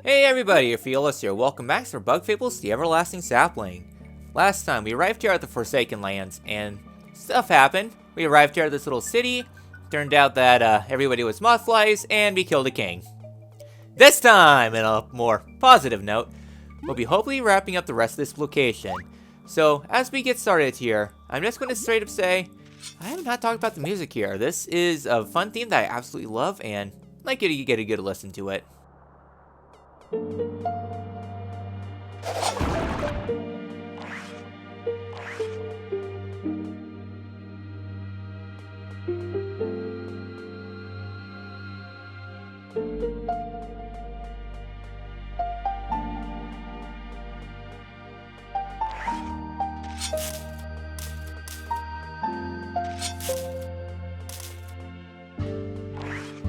Hey everybody, Orpheolus here. Welcome back to Bug Fables, the Everlasting Sapling. Last time, we arrived here at the Forsaken Lands, and stuff happened. We arrived here at this little city. Turned out that everybody was mothflies, and we killed a king. This time, in a more positive note, we'll be hopefully wrapping up the rest of this location. So, as we get started here, I'm just going to straight up say, I have not talked about the music here. This is a fun theme that I absolutely love, and I'd like you to get a good listen to it.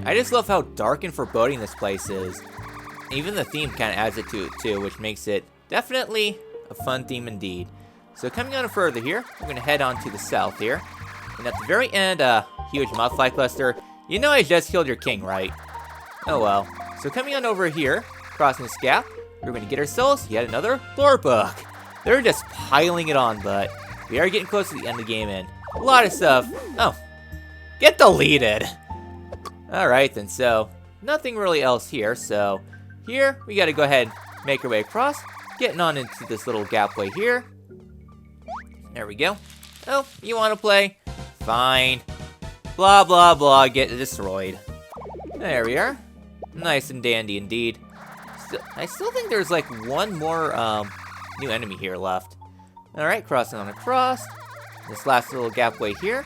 I just love how dark and foreboding this place is. Even the theme kind of adds it to it too, which makes it definitely a fun theme indeed. So coming on further here, we're going to head on to the south here. And at the very end, huge mothfly cluster. You know I just killed your king, right? Oh well. So coming on over here, crossing this gap, we're going to get ourselves yet another lore book. They're just piling it on, but we are getting close to the end of the game and a lot of stuff. Oh, get deleted. Alright then, so nothing really else here, so here we gotta go ahead and make our way across, getting on into this little gapway here. There we go. Oh, you wanna play? Fine. Blah blah blah, get destroyed. There we are. Nice and dandy indeed. I still think there's like one more new enemy here left. Alright, crossing on across. This last little gapway here.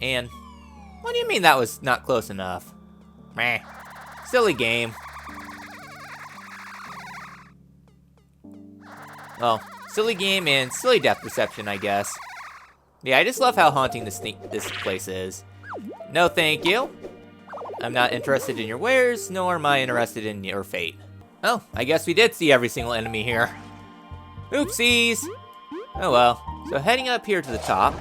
And what do you mean that was not close enough? Meh. Silly game. Well, silly game and silly depth perception, I guess. Yeah, I just love how haunting this place is. No thank you. I'm not interested in your wares, nor am I interested in your fate. Oh, I guess we did see every single enemy here. Oopsies! Oh well. So heading up here to the top,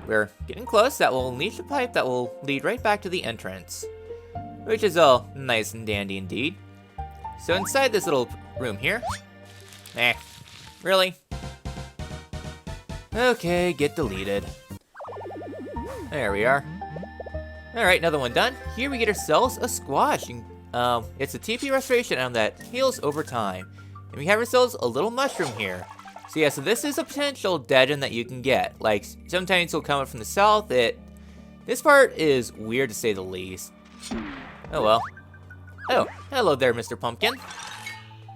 we're getting close. That will unleash a pipe that will lead right back to the entrance. Which is all nice and dandy indeed. So inside this little room here. Really? Okay, get deleted. There we are. Alright, another one done. Here we get ourselves a squash. It's a TP restoration item that heals over time. And we have ourselves a little mushroom here. So yeah, so this is a potential dead end that you can get. Like, sometimes it'll come up from the south. This part is weird to say the least. Oh well. Oh, hello there, Mr. Pumpkin.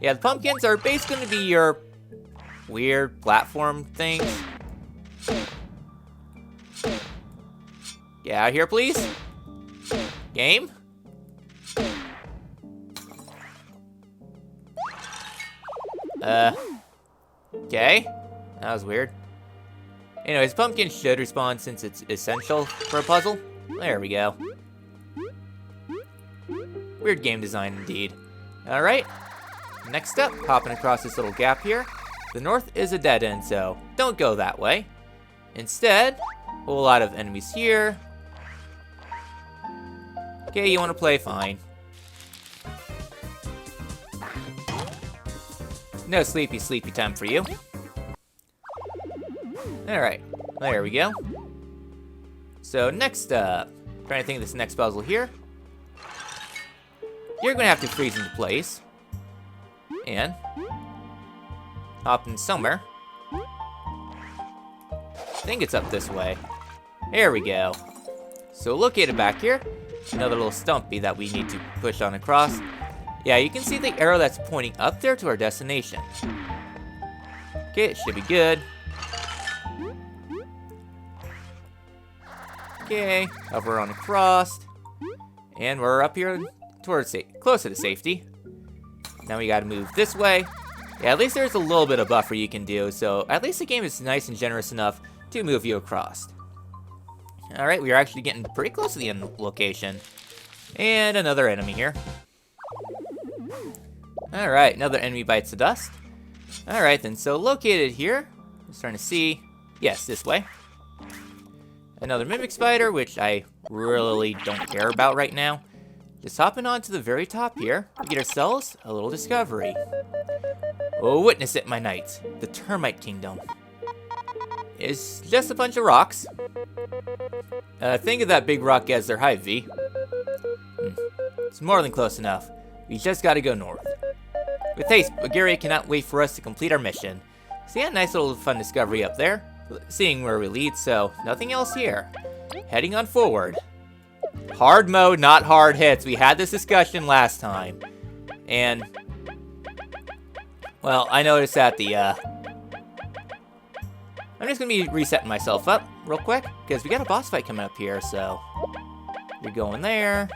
Yeah, the pumpkins are basically going to be your weird platform things. Get out of here, please. Game? Okay. That was weird. Anyways, pumpkin should respawn since it's essential for a puzzle. There we go. Weird game design indeed. Alright. Next up, hopping across this little gap here. The north is a dead end, so don't go that way. Instead, a whole lot of enemies here. Okay, you want to play? Fine. No sleepy time for you. Alright, there we go. So next up, trying to think of this next puzzle here. You're going to have to freeze into place. And hop in somewhere. I think it's up this way. There we go. So located back here, another little stumpy that we need to push on across. Yeah, you can see the arrow that's pointing up there to our destination. Okay, it should be good. Okay, hover on across. And we're up here towards closer to safety. Now we gotta move this way. Yeah, at least there's a little bit of buffer you can do, so at least the game is nice and generous enough to move you across. Alright, we are actually getting pretty close to the end location. And another enemy here. Alright, another enemy bites the dust. Alright then, so located here, I'm starting to see, yes, this way. Another mimic spider, which I really don't care about right now. just hopping on to the very top here, we get ourselves a little discovery. Oh, witness it, my knights. The Termite Kingdom. It's just a bunch of rocks. Think of that big rock as their hive, V. It's more than close enough. We just gotta go north. With haste, Bulgaria cannot wait for us to complete our mission. See a nice little fun discovery up there. Seeing where we lead, so nothing else here. Heading on forward. Hard mode, not hard hits. We had this discussion last time. And, well, I noticed that the, I'm just gonna be resetting myself up real quick, because we got a boss fight coming up here, so you're going there.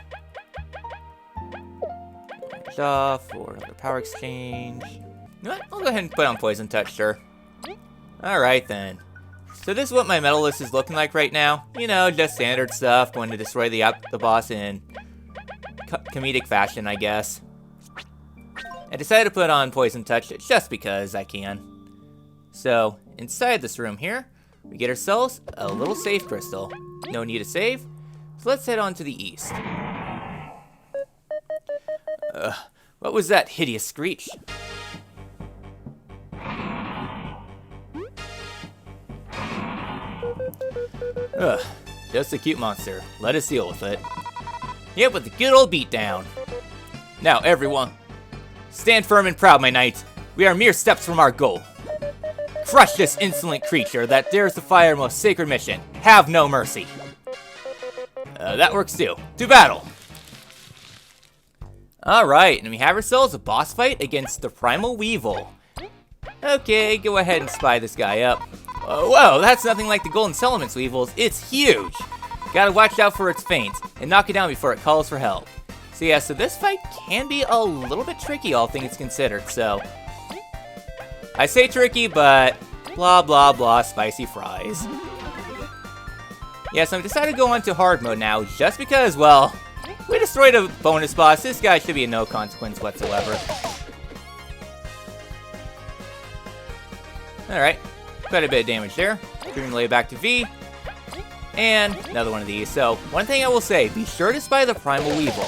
Off for another power exchange. You know what? I'll go ahead and put on Poison Touch, sure. Alright then. So this is what my medal list is looking like right now. You know, just standard stuff, going to destroy the boss in comedic fashion, I guess. I decided to put on Poison Touch just because I can. So, inside this room here, we get ourselves a little save crystal. No need to save, so let's head on to the east. What was that hideous screech? Just a cute monster. Let us deal with it. Yep, with the good old beatdown. Now, everyone, stand firm and proud, my knights. We are mere steps from our goal. Crush this insolent creature that dares defy our most sacred mission. Have no mercy. That works too. To battle! Alright, and we have ourselves a boss fight against the Primal Weevil. Okay, go ahead and spy this guy up. Whoa, that's nothing like the Golden Settlements Weevils. It's huge! Gotta watch out for its feints, and knock it down before it calls for help. So yeah, so this fight can be a little bit tricky, all things considered, so... I say tricky, but... blah blah blah, spicy fries. Yeah, so I decided to go on to hard mode now, just because, well... we destroyed a bonus boss. This guy should be of no consequence whatsoever. Alright. Quite a bit of damage there. Relay back to V. And another one of these. So, one thing I will say, be sure to spy the Primal Weevil.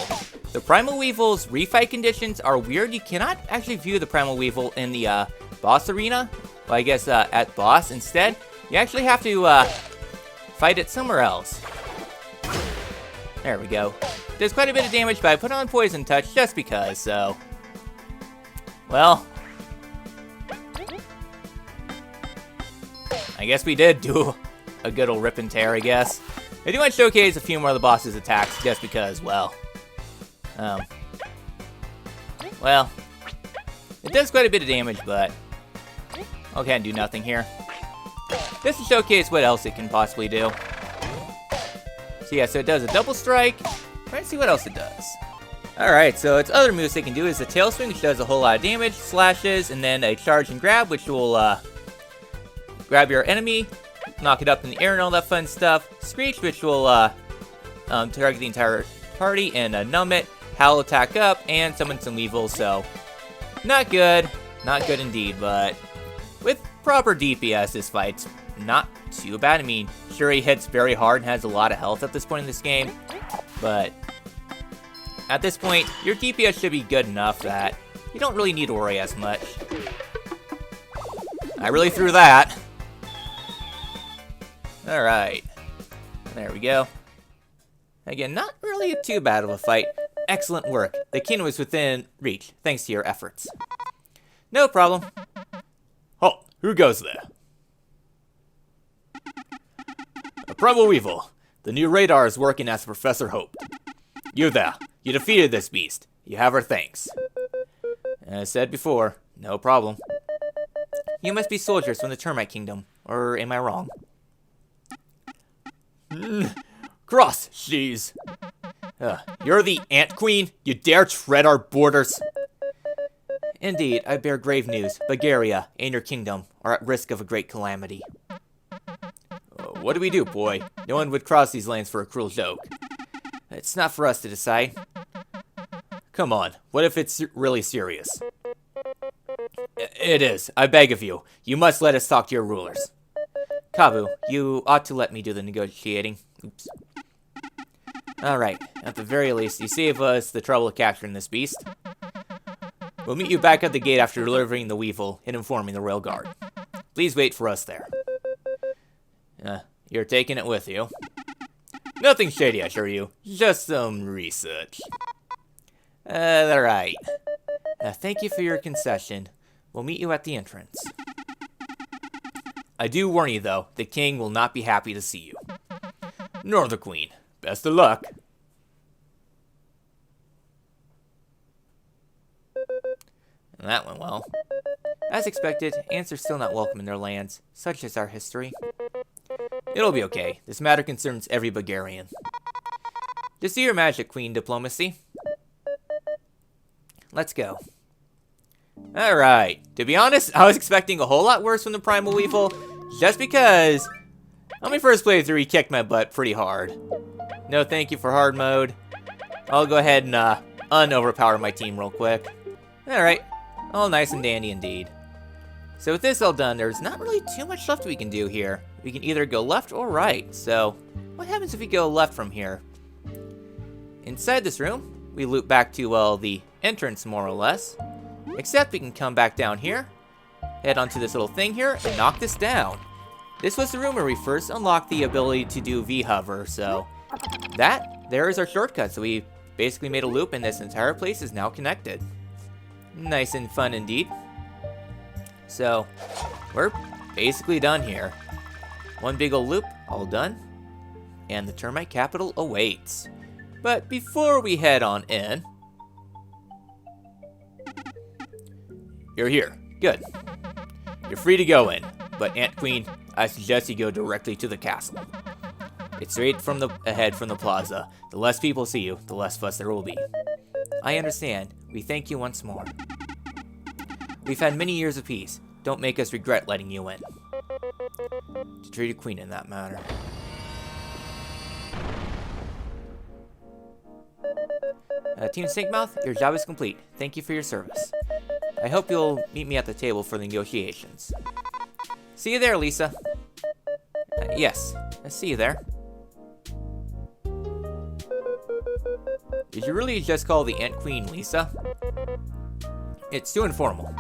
The Primal Weevil's refight conditions are weird. You cannot actually view the Primal Weevil in the boss arena. Well, I guess at boss instead. You actually have to fight it somewhere else. There we go. Does quite a bit of damage, but I put on Poison Touch just because, so... well... I guess we did do a good old rip and tear, I guess. I do want to showcase a few more of the boss's attacks, just because, well... well... it does quite a bit of damage, but... I can't do nothing here. Just to showcase what else it can possibly do. So yeah, so it does a double strike. Let's see what else it does. Alright, so its other moves it can do is a tail swing, which does a whole lot of damage, slashes, and then a charge and grab, which will grab your enemy, knock it up in the air and all that fun stuff. Screech, which will target the entire party, and numb it. Howl attack up, and summon some weevils, so not good. Not good indeed, but with proper DPS, this fight's not too bad. I mean, sure, he hits very hard and has a lot of health at this point in this game, but at this point, your DPS should be good enough that you don't really need to worry as much. I really threw that. Alright. There we go. Again, not really too bad of a fight. Excellent work. The kingdom is within reach, thanks to your efforts. No problem. Halt! Who goes there? A Primal Weevil. The new radar is working as Professor hoped. You there. You defeated this beast. You have our thanks. As said before, no problem. You must be soldiers from the Termite Kingdom, or am I wrong? Cross, she's. You're the Ant Queen? You dare tread our borders? Indeed, I bear grave news. Bulgaria and your kingdom are at risk of a great calamity. What do we do, boy? No one would cross these lands for a cruel joke. It's not for us to decide. Come on, what if it's really serious? It is. I beg of you. You must let us talk to your rulers. Kabu, you ought to let me do the negotiating. Oops. Alright, At the very least, you save us the trouble of capturing this beast. We'll meet you back at the gate after delivering the Weevil and informing the Royal Guard. Please wait for us there. You're taking it with you. Nothing shady, I assure you. Just some research. Alright. Thank you for your concession. We'll meet you at the entrance. I do warn you, though, the king will not be happy to see you. Nor the queen. Best of luck. And that went well. As expected, ants are still not welcome in their lands. Such is our history. It'll be okay. This matter concerns every Bulgarian. Just do your magic, Queen Diplomacy. Let's go. Alright. To be honest, I was expecting a whole lot worse from the Primal Weevil, just because on my first playthrough, he kicked my butt pretty hard. No thank you for hard mode. I'll go ahead and un-overpower my team real quick. Alright. All nice and dandy indeed. So with this all done, there's not really too much left we can do here. We can either go left or right. So what happens if we go left from here? Inside this room, we loop back to, well, the entrance more or less. Except we can come back down here, head onto this little thing here, and knock this down. This was the room where we first unlocked the ability to do V-hover, so there is our shortcut. So we basically made a loop, and this entire place is now connected. Nice and fun indeed. So we're basically done here. One big old loop, all done, and the termite capital awaits. But before we head on in, you're here. Good. You're free to go in, but Ant Queen, I suggest you go directly to the castle. It's straight ahead from the plaza. The less people see you, the less fuss there will be. I understand. We thank you once more. We've had many years of peace. Don't make us regret letting you in. To treat a queen in that matter. Team Stinkmouth, your job is complete. Thank you for your service. I hope you'll meet me at the table for the negotiations. See you there, Lisa. Yes, I see you there. Did you really just call the Ant Queen Lisa? It's too informal.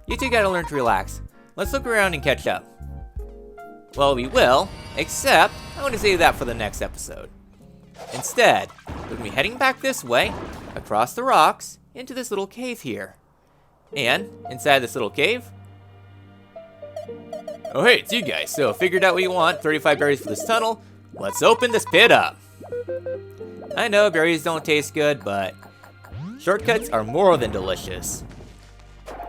You two gotta learn to relax. Let's look around and catch up. Well, we will, except I want to save that for the next episode. Instead, we're gonna be heading back this way, across the rocks, into this little cave here. And inside this little cave, oh hey, it's you guys. So figured out what you want, 35 berries for this tunnel. Let's open this pit up. I know berries don't taste good, but shortcuts are more than delicious.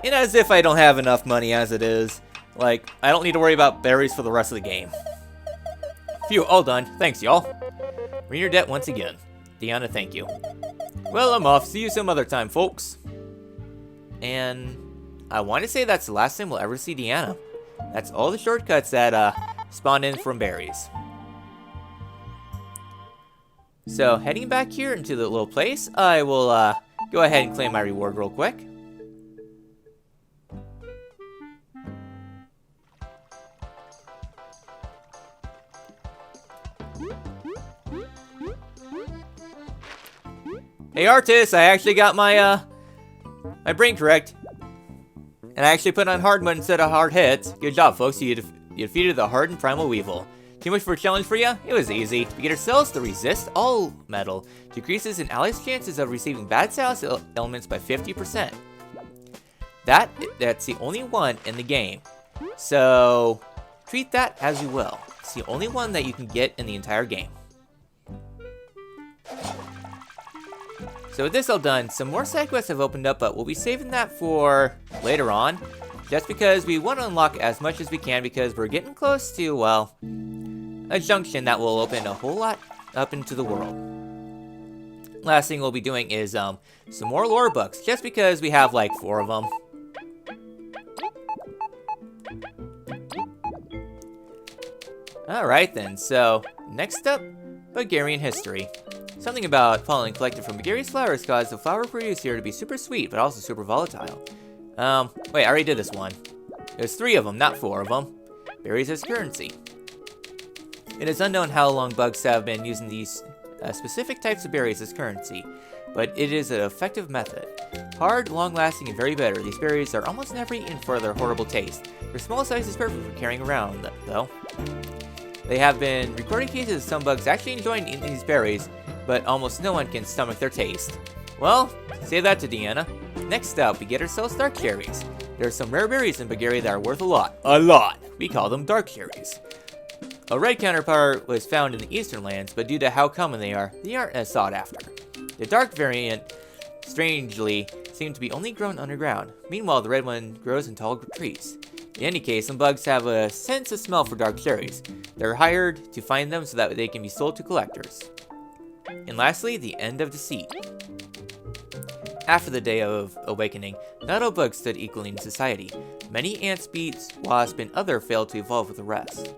And as if I don't have enough money as it is. Like, I don't need to worry about berries for the rest of the game. Phew, all done. Thanks, y'all. We're in your debt once again. Deanna, thank you. Well, I'm off. See you some other time, folks. And I want to say that's the last time we'll ever see Deanna. That's all the shortcuts that spawn in from berries. So, heading back here into the little place, I will go ahead and claim my reward real quick. Hey Artis, I actually got my my brain correct. And I actually put on hard mode instead of hard hits. Good job, folks. You defeated the hardened Primal Weevil. Too much for a challenge for you? It was easy. Beginner cells to resist all metal. Decreases an ally's chances of receiving bad status elements by 50%. That's the only one in the game. So treat that as you will. It's the only one that you can get in the entire game. So with this all done, some more side quests have opened up, but we'll be saving that for later on. Just because we want to unlock as much as we can, because we're getting close to, well, a junction that will open a whole lot up into the world. Last thing we'll be doing is some more lore books, just because we have like 4 of them. Alright then, so next up, Bulgarian history. Something about pollen collected from Bulgaria's flowers caused the flower produced here to be super sweet, but also super volatile. Wait, I already did this one. There's 3 of them, not 4 of them. Berries as currency. It is unknown how long bugs have been using these specific types of berries as currency, but it is an effective method. Hard, long-lasting, and very bitter, these berries are almost never eaten for their horrible taste. Their small size is perfect for carrying around, though. They have been recorded cases of some bugs actually enjoying eating these berries, but almost no one can stomach their taste. Well, say that to Deanna. Next up, we get ourselves dark cherries. There are some rare berries in Bulgaria that are worth a lot. A lot! We call them dark cherries. A red counterpart was found in the eastern lands, but due to how common they aren't as sought after. The dark variant, strangely, seem to be only grown underground. Meanwhile, the red one grows in tall trees. In any case, some bugs have a sense of smell for dark cherries. They're hired to find them so that they can be sold to collectors. And lastly, the end of deceit. After the Day of Awakening, not all bugs stood equally in society. Many ants, bees, wasps, and other failed to evolve with the rest.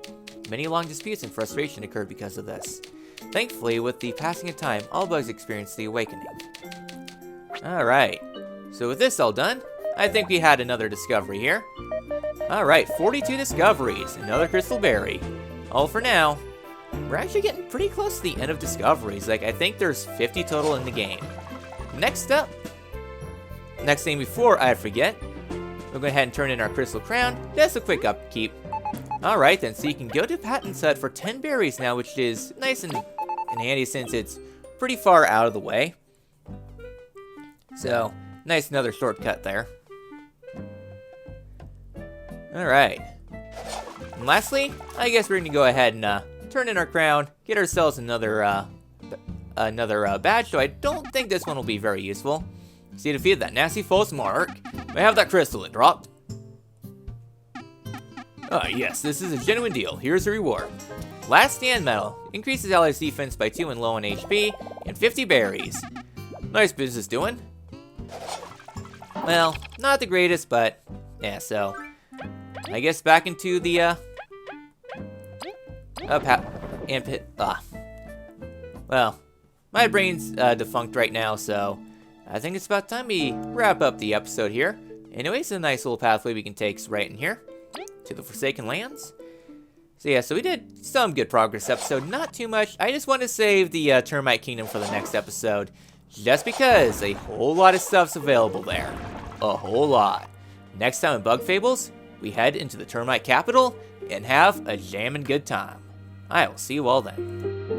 Many long disputes and frustration occurred because of this. Thankfully, with the passing of time, all bugs experienced the awakening. Alright, so with this all done, I think we had another discovery here. Alright, 42 discoveries, another crystal berry. All for now. We're actually getting pretty close to the end of discoveries, like I think there's 50 total in the game. Next up, next thing before I forget, we'll go ahead and turn in our crystal crown, just a quick upkeep. Alright then, so you can go to Patent's Hut for 10 berries now, which is nice and handy since it's pretty far out of the way. So, nice another shortcut there. Alright. And lastly, I guess we're going to go ahead and turn in our crown, get ourselves another badge, so I don't think this one will be very useful. See, defeated that nasty false mark. I have that crystal it dropped. Ah, yes, this is a genuine deal. Here's the reward. Last Stand Medal. Increases allies' defense by 2 when low on HP, and 50 berries. Nice business doing. Well, not the greatest, but yeah, so I guess back into the well, my brain's defunct right now, so I think it's about time we wrap up the episode here. Anyways, a nice little pathway we can take right in here to the Forsaken Lands. So yeah, so we did some good progress episode, not too much. I just want to save the Termite Kingdom for the next episode, just because a whole lot of stuff's available there. A whole lot. Next time in Bug Fables, we head into the Termite Capital and have a jammin' good time. I will see you all then.